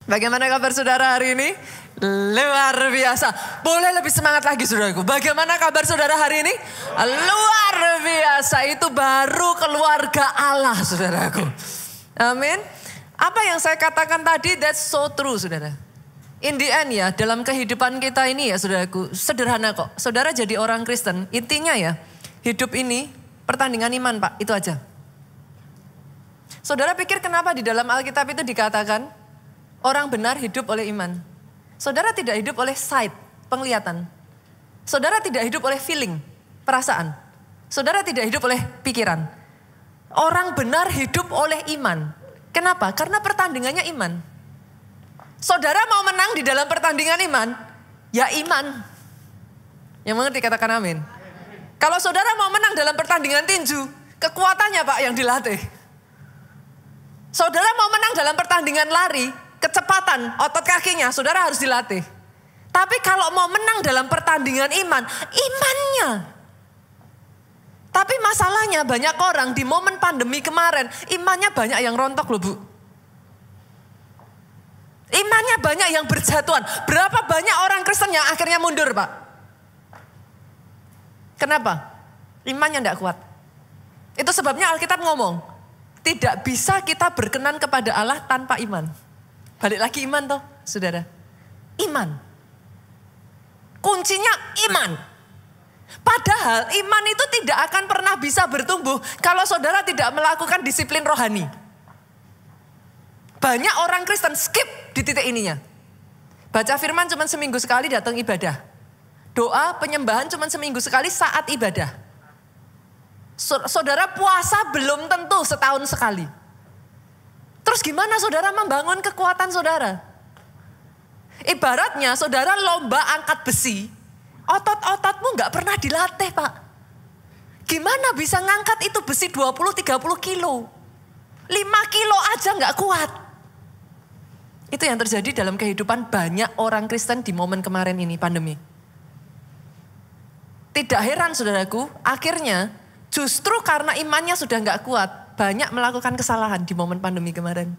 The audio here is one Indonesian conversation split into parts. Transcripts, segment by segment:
Bagaimana kabar saudara hari ini? Luar biasa. Boleh lebih semangat lagi saudaraku. Bagaimana kabar saudara hari ini? Luar biasa. Itu baru keluarga Allah saudaraku. Amin. Apa yang saya katakan tadi, that's so true saudara. In the end ya, dalam kehidupan kita ini ya saudaraku, sederhana kok. Saudara jadi orang Kristen, intinya ya, hidup ini pertandingan iman Pak, itu aja. Saudara pikir kenapa di dalam Alkitab itu dikatakan orang benar hidup oleh iman. Saudara tidak hidup oleh sight, penglihatan. Saudara tidak hidup oleh feeling, perasaan. Saudara tidak hidup oleh pikiran. Orang benar hidup oleh iman. Kenapa? Karena pertandingannya iman. Saudara mau menang di dalam pertandingan iman, ya iman. Yang mengerti katakan amin. Kalau saudara mau menang dalam pertandingan tinju, kekuatannya Pak yang dilatih. Saudara mau menang dalam pertandingan lari, kecepatan, otot kakinya, saudara harus dilatih. Tapi kalau mau menang dalam pertandingan iman, imannya. Tapi masalahnya banyak orang di momen pandemi kemarin, imannya banyak yang rontok loh Bu. Imannya banyak yang berjatuhan. Berapa banyak orang Kristen yang akhirnya mundur Pak? Kenapa? Imannya tidak kuat. Itu sebabnya Alkitab ngomong, tidak bisa kita berkenan kepada Allah tanpa iman. Balik lagi iman toh, saudara. Iman. Kuncinya iman. Padahal iman itu tidak akan pernah bisa bertumbuh kalau saudara tidak melakukan disiplin rohani. Banyak orang Kristen skip di titik ininya. Baca firman cuma seminggu sekali datang ibadah. Doa penyembahan cuma seminggu sekali saat ibadah. Saudara puasa belum tentu setahun sekali. Terus gimana saudara membangun kekuatan saudara? Ibaratnya saudara lomba angkat besi, otot-ototmu gak pernah dilatih Pak. Gimana bisa ngangkat itu besi 20-30 kilo? 5 kilo aja gak kuat. Itu yang terjadi dalam kehidupan banyak orang Kristen di momen kemarin ini pandemi. Tidak heran saudaraku, akhirnya justru karena imannya sudah gak kuat, banyak melakukan kesalahan di momen pandemi kemarin.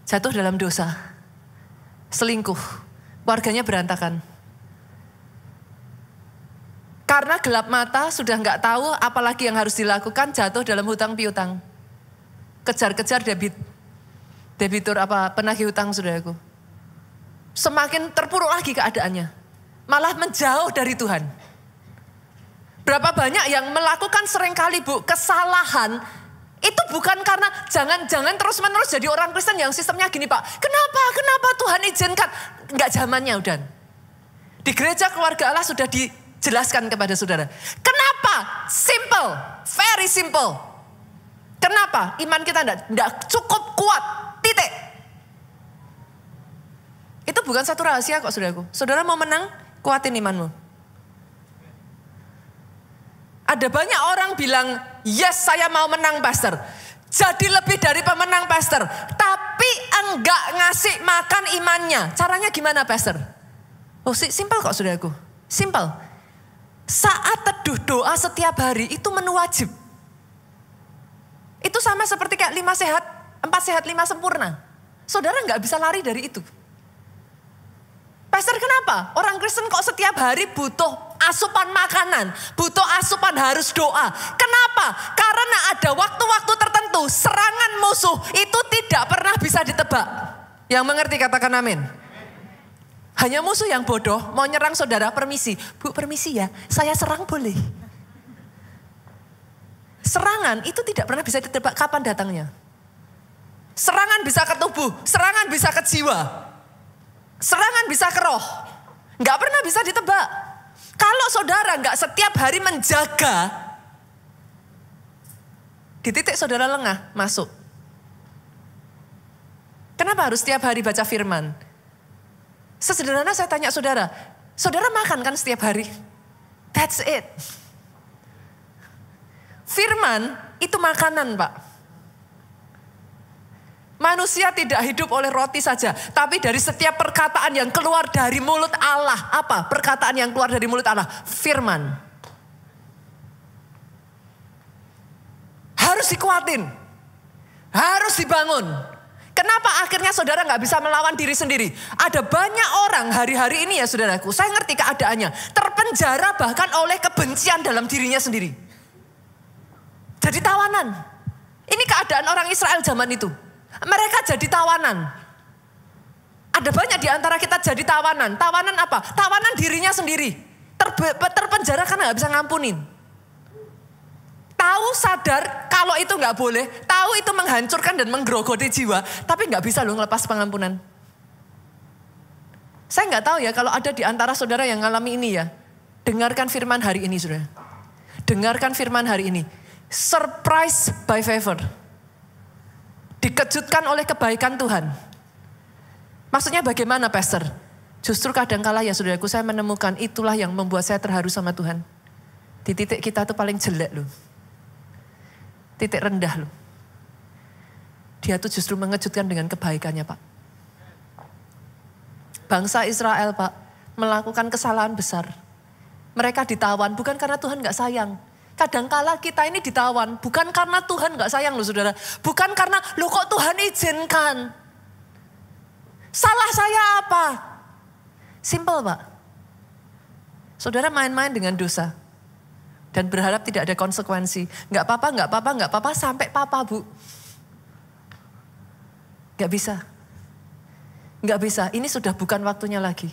Jatuh dalam dosa, selingkuh, keluarganya berantakan. Karena gelap mata sudah gak tahu apalagi yang harus dilakukan, jatuh dalam hutang piutang. Kejar-kejar debitur penagih hutang saudaraku. Semakin terpuruk lagi keadaannya, malah menjauh dari Tuhan. Berapa banyak yang melakukan seringkali Bu, kesalahan itu bukan karena jangan terus-menerus jadi orang Kristen yang sistemnya gini Pak. Kenapa Tuhan izinkan? Enggak zamannya udah. Di gereja keluarga Allah sudah dijelaskan kepada saudara. Kenapa? Simple, very simple. Kenapa? Iman kita enggak cukup kuat, titik. Itu bukan satu rahasia kok saudaraku. Saudara mau menang, kuatin imanmu. Ada banyak orang bilang, yes saya mau menang pastor. Jadi lebih dari pemenang pastor. Tapi enggak ngasih makan imannya. Caranya gimana pastor? Oh simpel kok saudaraku. Simpel. Saat teduh doa setiap hari itu menu wajib. Itu sama seperti kayak 5 sehat, 4 sehat, 5 sempurna. Saudara enggak bisa lari dari itu. Pastor kenapa? Orang Kristen kok setiap hari butuh asupan makanan, butuh asupan harus doa. Kenapa? Karena ada waktu-waktu tertentu serangan musuh itu tidak pernah bisa ditebak. Yang mengerti katakan amin. Hanya musuh yang bodoh mau nyerang saudara, permisi. Bu permisi ya, saya serang boleh. Serangan itu tidak pernah bisa ditebak kapan datangnya. Serangan bisa ke tubuh, serangan bisa ke jiwa. Serangan bisa ke roh. Gak pernah bisa ditebak. Kalau saudara gak setiap hari menjaga, di titik saudara lengah masuk. Kenapa harus setiap hari baca firman? Sesederhana saya tanya saudara, saudara makan kan setiap hari? That's it. Firman itu makanan Pak. Manusia tidak hidup oleh roti saja, tapi dari setiap perkataan yang keluar dari mulut Allah. Apa? Perkataan yang keluar dari mulut Allah, firman. Harus dikuatin, harus dibangun. Kenapa akhirnya saudara nggak bisa melawan diri sendiri? Ada banyak orang hari-hari ini ya saudaraku, saya ngerti keadaannya. Terpenjara bahkan oleh kebencian dalam dirinya sendiri. Jadi tawanan. Ini keadaan orang Israel zaman itu. Mereka jadi tawanan. Ada banyak di antara kita jadi tawanan. Tawanan apa? Tawanan dirinya sendiri. Terpenjara karena nggak bisa ngampunin. Tahu sadar kalau itu nggak boleh, tahu itu menghancurkan dan menggerogoti jiwa, tapi nggak bisa loh ngelepas pengampunan. Saya nggak tahu ya kalau ada di antara saudara yang ngalami ini ya, dengarkan firman hari ini saudara. Dengarkan firman hari ini. Surprise by favor. Dikejutkan oleh kebaikan Tuhan. Maksudnya bagaimana pastor? Justru kadangkala ya saudaraku saya menemukan itulah yang membuat saya terharu sama Tuhan. Di titik kita tuh paling jelek loh. Titik rendah loh. Dia tuh justru mengejutkan dengan kebaikannya Pak. Bangsa Israel Pak melakukan kesalahan besar. Mereka ditawan bukan karena Tuhan gak sayang. Kadangkala kita ini ditawan bukan karena Tuhan gak sayang loh saudara. Bukan karena loh kok Tuhan izinkan. Salah saya apa? Simple Pak. Saudara main-main dengan dosa. Dan berharap tidak ada konsekuensi. Gak apa-apa, sampai papa Bu. Gak bisa. Gak bisa, ini sudah bukan waktunya lagi.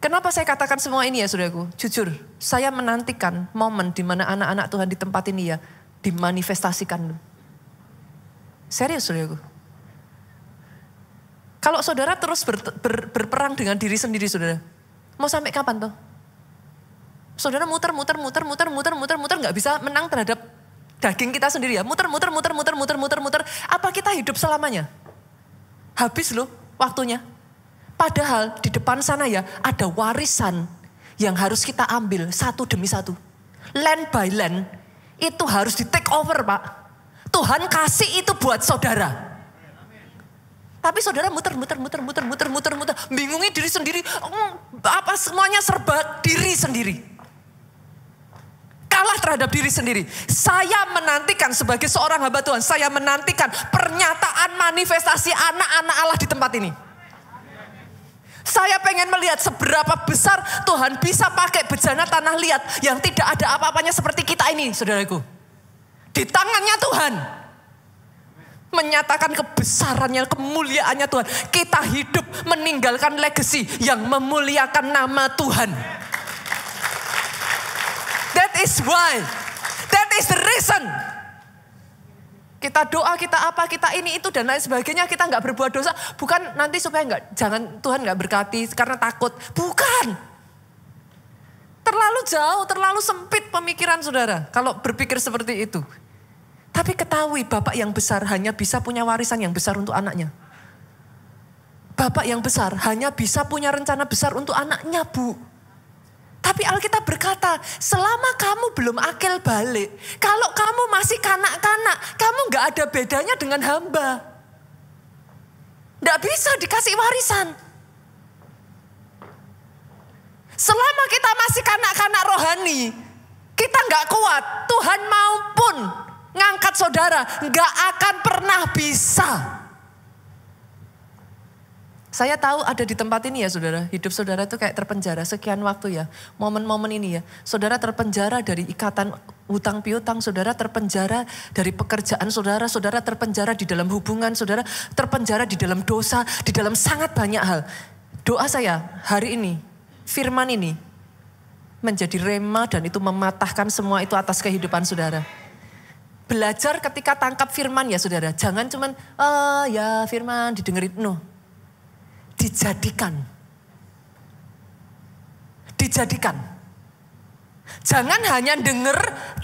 Kenapa saya katakan semua ini ya saudaraku? Jujur, saya menantikan momen di mana anak-anak Tuhan di tempat ini ya, dimanifestasikan. Serius saudaraku. Kalau saudara terus berperang dengan diri sendiri saudara, mau sampai kapan toh? Saudara muter, nggak bisa menang terhadap daging kita sendiri ya. Muter. Apa kita hidup selamanya? Habis loh waktunya. Padahal di depan sana ya ada warisan yang harus kita ambil satu demi satu. Land by land itu harus di take over Pak. Tuhan kasih itu buat saudara. Tapi saudara muter. Bingungi diri sendiri. Apa semuanya serba diri sendiri. Kalah terhadap diri sendiri. Saya menantikan sebagai seorang hamba Tuhan. Saya menantikan pernyataan manifestasi anak-anak Allah di tempat ini. Saya pengen melihat seberapa besar Tuhan bisa pakai bejana tanah liat. Yang tidak ada apa-apanya seperti kita ini saudaraku. Di tangannya Tuhan. Menyatakan kebesarannya, kemuliaannya Tuhan. Kita hidup meninggalkan legacy yang memuliakan nama Tuhan. That is why. That is the reason. Kita doa, kita apa, kita ini itu dan lain sebagainya. Kita nggak berbuat dosa. Bukan nanti supaya jangan Tuhan nggak berkati karena takut. Bukan. Terlalu jauh, terlalu sempit pemikiran saudara. Kalau berpikir seperti itu. Tapi ketahui Bapak yang besar hanya bisa punya warisan yang besar untuk anaknya. Bapak yang besar hanya bisa punya rencana besar untuk anaknya Bu. Tapi Alkitab berkata, selama kamu belum akil balik, kalau kamu masih kanak-kanak, kamu gak ada bedanya dengan hamba. Gak bisa dikasih warisan. Selama kita masih kanak-kanak rohani, kita gak kuat, Tuhan maupun ngangkat saudara, gak akan pernah bisa. Saya tahu ada di tempat ini ya saudara, hidup saudara itu kayak terpenjara sekian waktu ya. Momen-momen ini ya, saudara terpenjara dari ikatan hutang piutang, saudara terpenjara dari pekerjaan saudara, saudara terpenjara di dalam hubungan, saudara terpenjara di dalam dosa, di dalam sangat banyak hal. Doa saya hari ini, firman ini menjadi rema dan itu mematahkan semua itu atas kehidupan saudara. Belajar ketika tangkap firman ya saudara, jangan cuman, ya firman didengerin, no. Dijadikan. Jangan hanya denger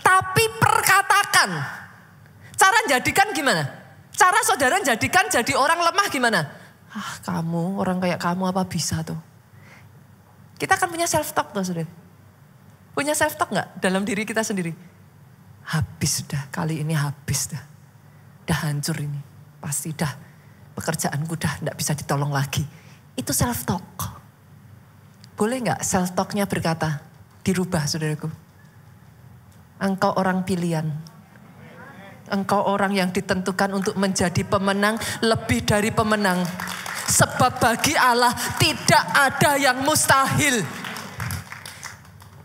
tapi perkatakan. Cara jadikan gimana? Cara saudara jadikan jadi orang lemah gimana? Kamu orang kayak kamu apa bisa tuh? Kita akan punya self talk tuh saudara. Punya self talk gak dalam diri kita sendiri? Habis dah, kali ini habis dah. Dah hancur ini, pasti dah. Pekerjaanku dah gak bisa ditolong lagi. Itu self talk. Boleh gak self talknya berkata, dirubah saudaraku. Engkau orang pilihan. Engkau orang yang ditentukan untuk menjadi pemenang, lebih dari pemenang. Sebab bagi Allah tidak ada yang mustahil.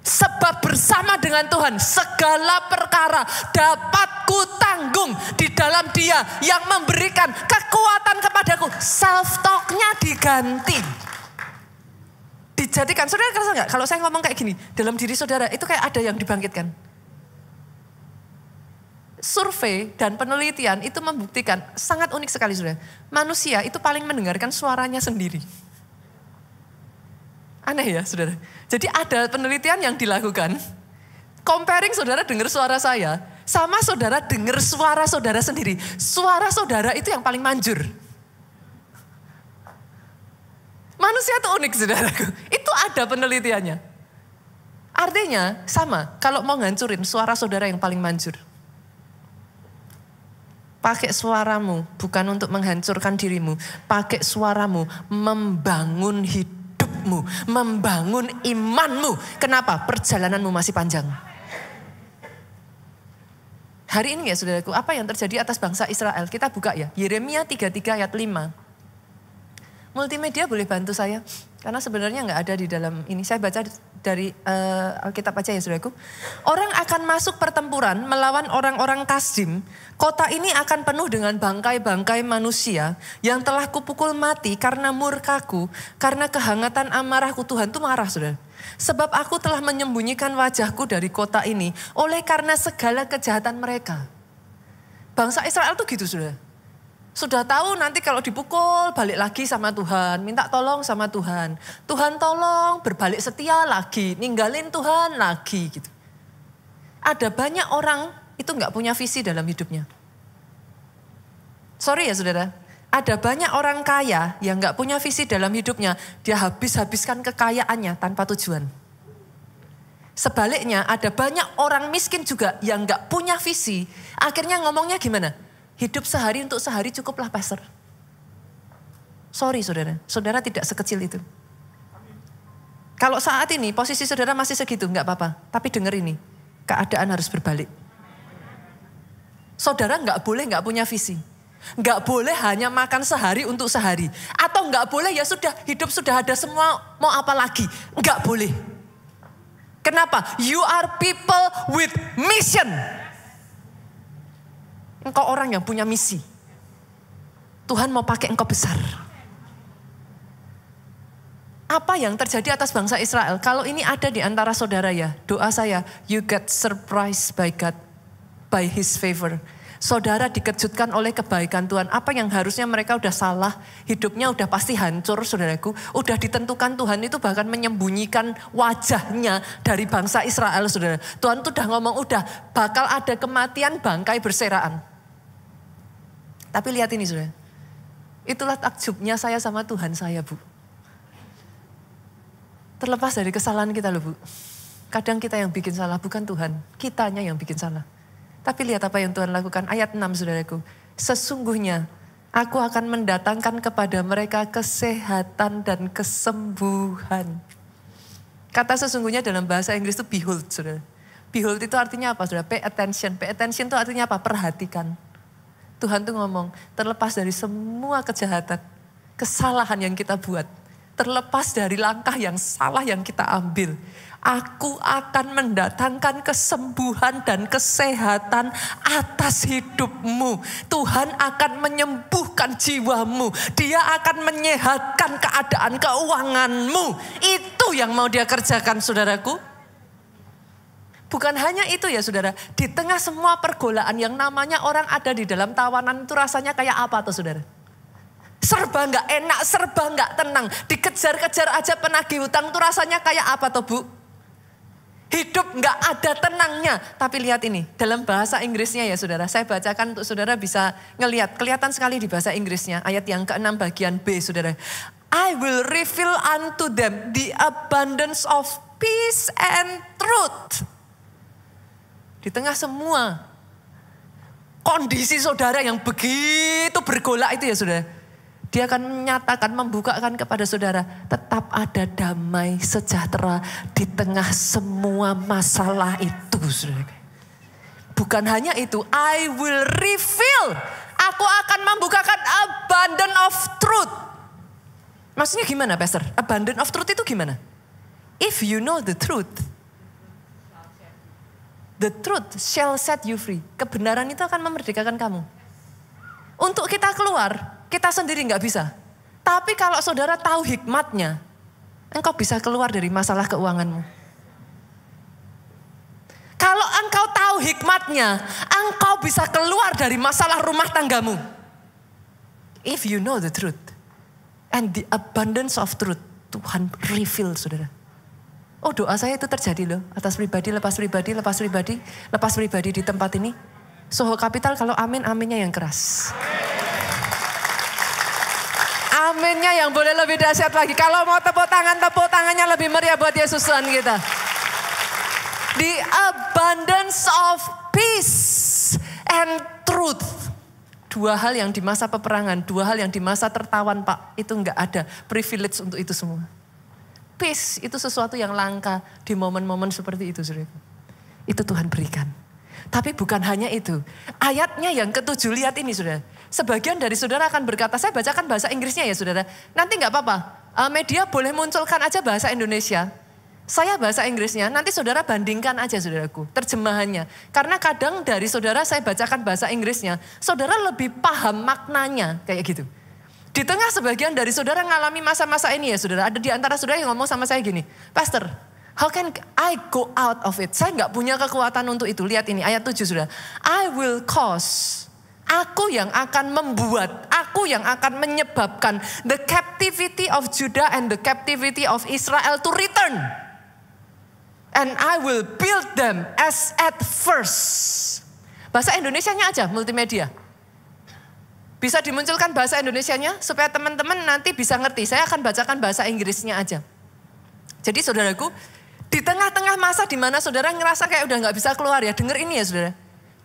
Sebab bersama dengan Tuhan segala perkara dapat kutanggung di dalam Dia yang memberikan kekuatan kepadaku. Self talk-nya diganti. Dijadikan, saudara kerasa nggak? Kalau saya ngomong kayak gini, dalam diri saudara itu kayak ada yang dibangkitkan. Survei dan penelitian itu membuktikan, sangat unik sekali saudara. Manusia itu paling mendengarkan suaranya sendiri. Aneh ya saudara. Jadi ada penelitian yang dilakukan. Comparing saudara dengar suara saya, sama saudara dengar suara saudara sendiri. Suara saudara itu yang paling manjur. Manusia itu unik saudaraku. Itu ada penelitiannya. Artinya sama, kalau mau ngancurin suara saudara yang paling manjur. Pakai suaramu bukan untuk menghancurkan dirimu. Pakai suaramu membangun hidupmu. Membangun imanmu. Kenapa? Perjalananmu masih panjang. Hari ini ya saudaraku, apa yang terjadi atas bangsa Israel? Kita buka ya, Yeremia 33 ayat 5. Multimedia boleh bantu saya? Karena sebenarnya nggak ada di dalam ini. Saya baca dari Alkitab aja ya saudaraku. Orang akan masuk pertempuran melawan orang-orang Kasdim. Kota ini akan penuh dengan bangkai-bangkai manusia yang telah kupukul mati karena murkaku. Karena kehangatan amarahku. Tuhan tuh marah saudara. Sebab aku telah menyembunyikan wajahku dari kota ini oleh karena segala kejahatan mereka. Bangsa Israel tuh gitu saudara. Sudah tahu nanti kalau dipukul balik lagi sama Tuhan. Minta tolong sama Tuhan. Tuhan tolong, berbalik setia lagi. Ninggalin Tuhan lagi gitu. Ada banyak orang itu gak punya visi dalam hidupnya. Sorry ya saudara. Ada banyak orang kaya yang gak punya visi dalam hidupnya. Dia habis-habiskan kekayaannya tanpa tujuan. Sebaliknya ada banyak orang miskin juga yang gak punya visi. Akhirnya ngomongnya gimana? Hidup sehari untuk sehari cukuplah pastor. Sorry saudara, saudara tidak sekecil itu. Kalau saat ini posisi saudara masih segitu, enggak apa-apa. Tapi dengar ini, keadaan harus berbalik. Saudara enggak boleh enggak punya visi. Enggak boleh hanya makan sehari untuk sehari. Atau enggak boleh ya sudah, hidup sudah ada semua, mau apa lagi. Enggak boleh. Kenapa? You are people with mission. Engkau orang yang punya misi. Tuhan mau pakai engkau besar. Apa yang terjadi atas bangsa Israel? Kalau ini ada di antara saudara ya, doa saya, you get surprised by God, by His favor. Saudara dikejutkan oleh kebaikan Tuhan. Apa yang harusnya mereka udah salah, hidupnya udah pasti hancur saudaraku. Udah ditentukan Tuhan itu bahkan menyembunyikan wajahnya dari bangsa Israel saudara. Tuhan tuh udah ngomong udah bakal ada kematian bangkai berseraan. Tapi lihat ini saudara. Itulah takjubnya saya sama Tuhan saya bu. Terlepas dari kesalahan kita loh bu. Kadang kita yang bikin salah bukan Tuhan. Kitanya yang bikin salah. Tapi lihat apa yang Tuhan lakukan. Ayat 6 saudaraku. Sesungguhnya aku akan mendatangkan kepada mereka kesehatan dan kesembuhan. Kata sesungguhnya dalam bahasa Inggris itu behold saudara. Behold itu artinya apa saudara? Pay attention. Pay attention itu artinya apa? Perhatikan. Tuhan tuh ngomong terlepas dari semua kejahatan. Kesalahan yang kita buat. Terlepas dari langkah yang salah yang kita ambil. Aku akan mendatangkan kesembuhan dan kesehatan atas hidupmu. Tuhan akan menyembuhkan jiwamu. Dia akan menyehatkan keadaan keuanganmu. Itu yang mau dia kerjakan saudaraku. Bukan hanya itu ya saudara. Di tengah semua pergolaan yang namanya orang ada di dalam tawanan itu rasanya kayak apa tuh saudara? Serba gak enak, serba gak tenang. Dikejar-kejar aja penagih hutang itu rasanya kayak apa tuh bu? Hidup gak ada tenangnya. Tapi lihat ini, dalam bahasa Inggrisnya ya saudara. Saya bacakan untuk saudara bisa ngelihat. Kelihatan sekali di bahasa Inggrisnya. Ayat yang ke-6 bagian B saudara. I will reveal unto them the abundance of peace and truth. Di tengah semua kondisi saudara yang begitu bergolak itu ya saudara. Dia akan menyatakan, membukakan kepada saudara. Tetap ada damai sejahtera di tengah semua masalah itu saudara. bukan hanya itu, I will reveal. Aku akan membukakan abundance of truth. Maksudnya gimana, Pastor? Abundance of truth itu gimana? If you know the truth shall set you free. Kebenaran itu akan memerdekakan kamu. Untuk kita keluar, kita sendiri nggak bisa. Tapi kalau saudara tahu hikmatnya, engkau bisa keluar dari masalah keuanganmu. Kalau engkau tahu hikmatnya, engkau bisa keluar dari masalah rumah tanggamu. If you know the truth and the abundance of truth, Tuhan reveal, saudara. Oh, doa saya itu terjadi loh, atas pribadi, lepas pribadi di tempat ini. Soho Kapital kalau amin, aminnya yang keras. Aminnya yang boleh lebih dahsyat lagi. Kalau mau tepuk tangannya lebih meriah buat Yesus Tuhan kita. The abundance of peace and truth. Dua hal yang di masa peperangan, dua hal yang di masa tertawan, Pak, itu enggak ada privilege untuk itu semua. Peace itu sesuatu yang langka di momen-momen seperti itu, saudara. Itu Tuhan berikan. Tapi bukan hanya itu. Ayatnya yang ke-7, lihat ini, saudara. Sebagian dari saudara akan berkata, saya bacakan bahasa Inggrisnya ya, saudara. Nanti enggak apa-apa, media boleh munculkan aja bahasa Indonesia. Saya bahasa Inggrisnya, nanti saudara bandingkan aja, saudaraku, terjemahannya. Karena kadang dari saudara saya bacakan bahasa Inggrisnya, saudara lebih paham maknanya, kayak gitu. Di tengah sebagian dari saudara ngalami masa-masa ini ya saudara. Ada di antara saudara yang ngomong sama saya gini, Pastor, how can I go out of it? Saya nggak punya kekuatan untuk itu. Lihat ini ayat 7 saudara. I will cause, aku yang akan membuat, aku yang akan menyebabkan the captivity of Judah and the captivity of Israel to return. And I will build them as at first. Bahasa Indonesianya aja, multimedia. Bisa dimunculkan bahasa Indonesianya supaya teman-teman nanti bisa ngerti. Saya akan bacakan bahasa Inggrisnya aja. Jadi saudaraku, di tengah-tengah masa di mana saudara ngerasa kayak udah gak bisa keluar ya. Dengar ini ya saudara.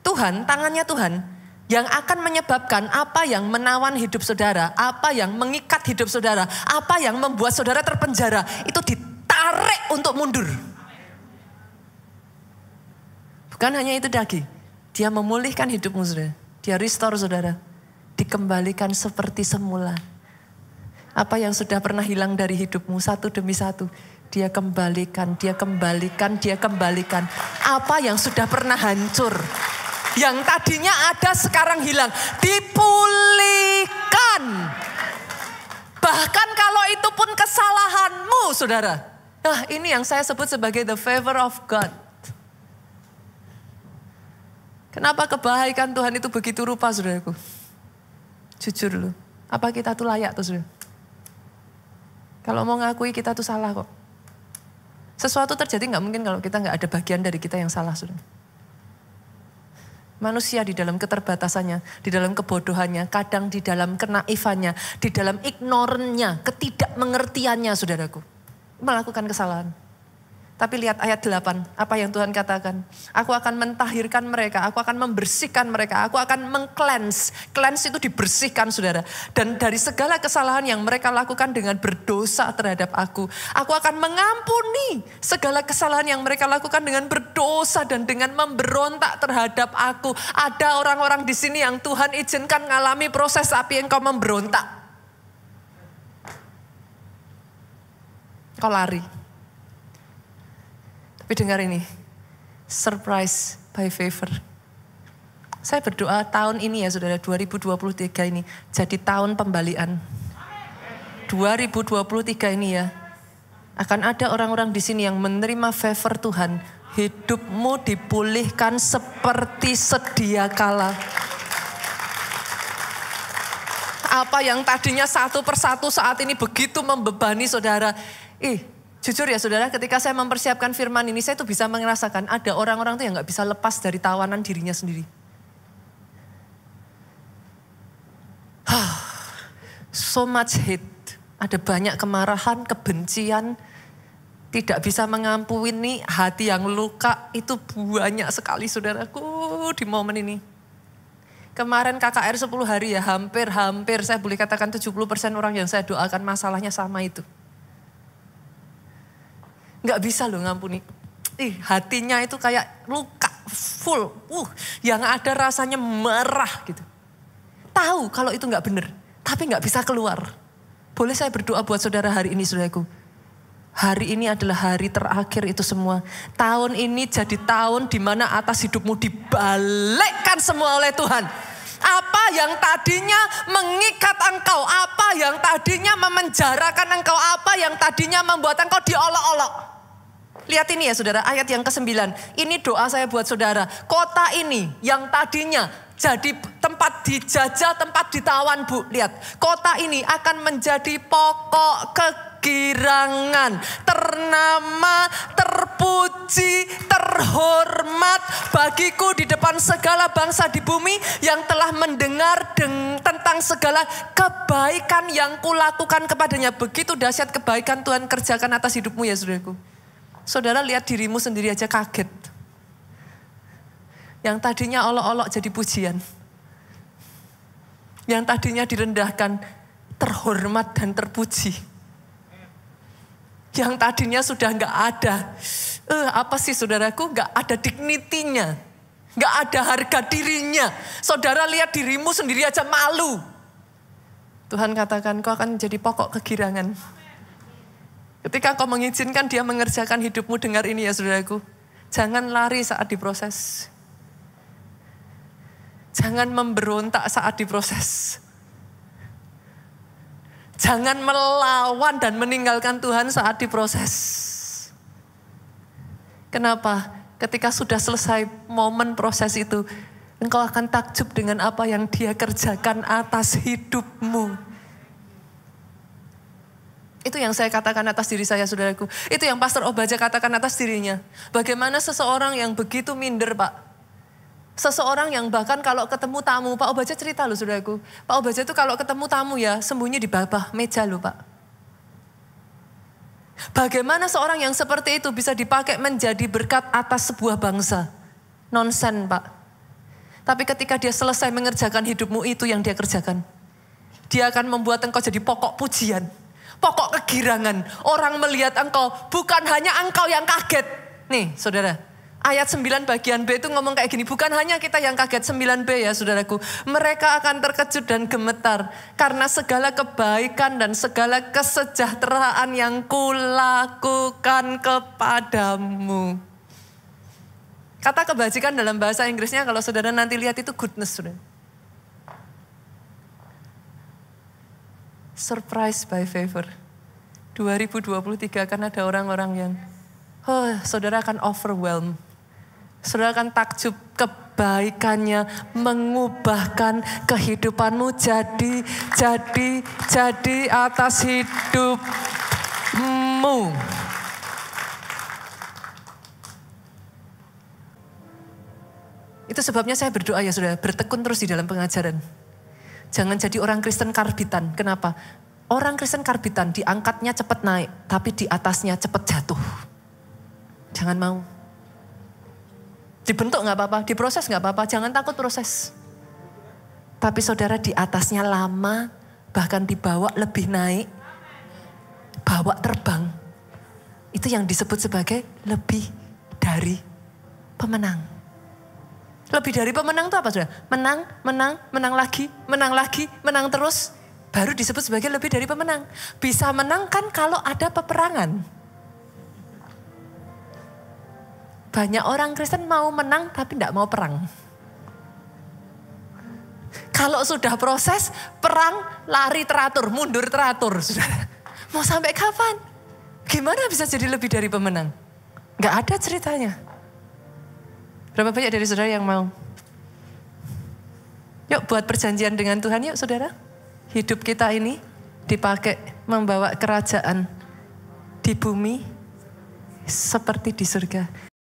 Tuhan, tangannya Tuhan yang akan menyebabkan apa yang menawan hidup saudara, apa yang mengikat hidup saudara, apa yang membuat saudara terpenjara, itu ditarik untuk mundur. Bukan hanya itu lagi. Dia memulihkan hidupmu saudara. Dia restore saudara. Dikembalikan seperti semula. Apa yang sudah pernah hilang dari hidupmu satu demi satu. Dia kembalikan, dia kembalikan, dia kembalikan. Apa yang sudah pernah hancur. Yang tadinya ada sekarang hilang. Dipulihkan. Bahkan kalau itu pun kesalahanmu saudara. Nah ini yang saya sebut sebagai the favor of God. Kenapa kebaikan Tuhan itu begitu rupa saudaraku? Jujur loh, apa kita tuh layak tuh saudara? Kalau mau ngakui kita tuh salah kok. Sesuatu terjadi gak mungkin kalau kita gak ada bagian dari kita yang salah saudara. Manusia di dalam keterbatasannya, di dalam kebodohannya, kadang di dalam kenaifannya, di dalam ignorannya, ketidakmengertiannya saudaraku. Melakukan kesalahan. Tapi lihat ayat 8, apa yang Tuhan katakan. Aku akan mentahirkan mereka, aku akan membersihkan mereka, aku akan meng-cleanse. Cleanse itu dibersihkan saudara. Dan dari segala kesalahan yang mereka lakukan dengan berdosa terhadap aku. Aku akan mengampuni segala kesalahan yang mereka lakukan dengan berdosa dan dengan memberontak terhadap aku. Ada orang-orang di sini yang Tuhan izinkan mengalami proses api engkau memberontak. Kau lari. Tapi dengar ini, surprise by favor. Saya berdoa tahun ini ya saudara, 2023 ini jadi tahun pembalian. 2023 ini ya, akan ada orang-orang di sini yang menerima favor Tuhan. Hidupmu dipulihkan seperti sedia kala. Apa yang tadinya satu persatu saat ini begitu membebani saudara. Jujur ya saudara, ketika saya mempersiapkan firman ini, saya tuh bisa merasakan ada orang-orang tuh yang gak bisa lepas dari tawanan dirinya sendiri. So much hate, ada banyak kemarahan, kebencian, tidak bisa mengampuni, hati yang luka, itu banyak sekali saudaraku di momen ini. Kemarin KKR 10 hari ya, hampir saya boleh katakan 70% orang yang saya doakan masalahnya sama itu. Gak bisa loh ngampuni. Hatinya itu kayak luka. full, yang ada rasanya marah gitu. Tahu kalau itu nggak benar, tapi nggak bisa keluar. Boleh saya berdoa buat saudara hari ini, saudaraku? Hari ini adalah hari terakhir itu semua. Tahun ini jadi tahun di mana atas hidupmu dibalikkan semua oleh Tuhan. Apa yang tadinya mengikat engkau, apa yang tadinya memenjarakan engkau, apa yang tadinya membuat engkau diolok-olok. Lihat ini ya saudara, ayat yang ke-9. Ini doa saya buat saudara. Kota ini yang tadinya jadi tempat dijajah, tempat ditawan, Bu. Lihat, kota ini akan menjadi pokok kegirangan, ternama, terpuji, terhormat bagiku di depan segala bangsa di bumi yang telah mendengar tentang segala kebaikan yang kulakukan kepadanya. Begitu dahsyat kebaikan Tuhan kerjakan atas hidupmu ya saudaraku. Saudara lihat dirimu sendiri aja kaget. Yang tadinya olok-olok jadi pujian. Yang tadinya direndahkan, terhormat dan terpuji. Yang tadinya sudah nggak ada. Apa sih saudaraku? Nggak ada dignity-nya. Nggak ada harga dirinya. Saudara lihat dirimu sendiri aja malu. Tuhan katakan kau akan jadi pokok kegirangan. Ketika kau mengizinkan dia mengerjakan hidupmu, dengar ini ya saudaraku. Jangan lari saat diproses. Jangan memberontak saat diproses. Jangan melawan dan meninggalkan Tuhan saat diproses. Kenapa? Ketika sudah selesai momen proses itu, engkau akan takjub dengan apa yang dia kerjakan atas hidupmu. Itu yang saya katakan atas diri saya, saudaraku. Itu yang Pastor Obaja katakan atas dirinya. Bagaimana seseorang yang begitu minder, Pak. Seseorang yang bahkan kalau ketemu tamu, Pak Obaja cerita loh, saudaraku. Pak Obaja itu kalau ketemu tamu ya, sembunyi di bawah meja loh, Pak. Bagaimana seorang yang seperti itu bisa dipakai menjadi berkat atas sebuah bangsa? Nonsen, Pak. Tapi ketika dia selesai mengerjakan hidupmu, itu yang dia kerjakan. Dia akan membuat engkau jadi pokok pujian. Pokok kegirangan. Orang melihat engkau, bukan hanya engkau yang kaget. Nih saudara, ayat 9 bagian B itu ngomong kayak gini. Bukan hanya kita yang kaget, 9B ya saudaraku. Mereka akan terkejut dan gemetar. Karena segala kebaikan dan segala kesejahteraan yang kulakukan kepadamu. Kata kebajikan dalam bahasa Inggrisnya kalau saudara nanti lihat itu goodness, saudara. Surprise by favor. 2023 akan ada orang-orang yang, saudara akan overwhelm. Saudara akan takjub kebaikannya mengubahkan kehidupanmu jadi atas hidupmu. Itu sebabnya saya berdoa ya saudara, bertekun terus di dalam pengajaran. Jangan jadi orang Kristen karbitan. Kenapa? Orang Kristen karbitan diangkatnya cepat naik, tapi di atasnya cepat jatuh. Jangan mau. Dibentuk gak apa-apa, diproses gak apa-apa, jangan takut proses. Tapi saudara di atasnya lama, bahkan dibawa lebih naik, bawa terbang. Itu yang disebut sebagai lebih dari pemenang. Lebih dari pemenang itu apa saudara? Menang lagi, menang terus. Baru disebut sebagai lebih dari pemenang. Bisa menang kan kalau ada peperangan. Banyak orang Kristen mau menang tapi tidak mau perang. Kalau sudah proses perang, lari teratur, mundur teratur. Saudara. Mau sampai kapan? Gimana bisa jadi lebih dari pemenang? Gak ada ceritanya. Berapa banyak dari saudara yang mau? Yuk buat perjanjian dengan Tuhan yuk saudara. Hidup kita ini dipakai membawa kerajaan di bumi seperti di surga.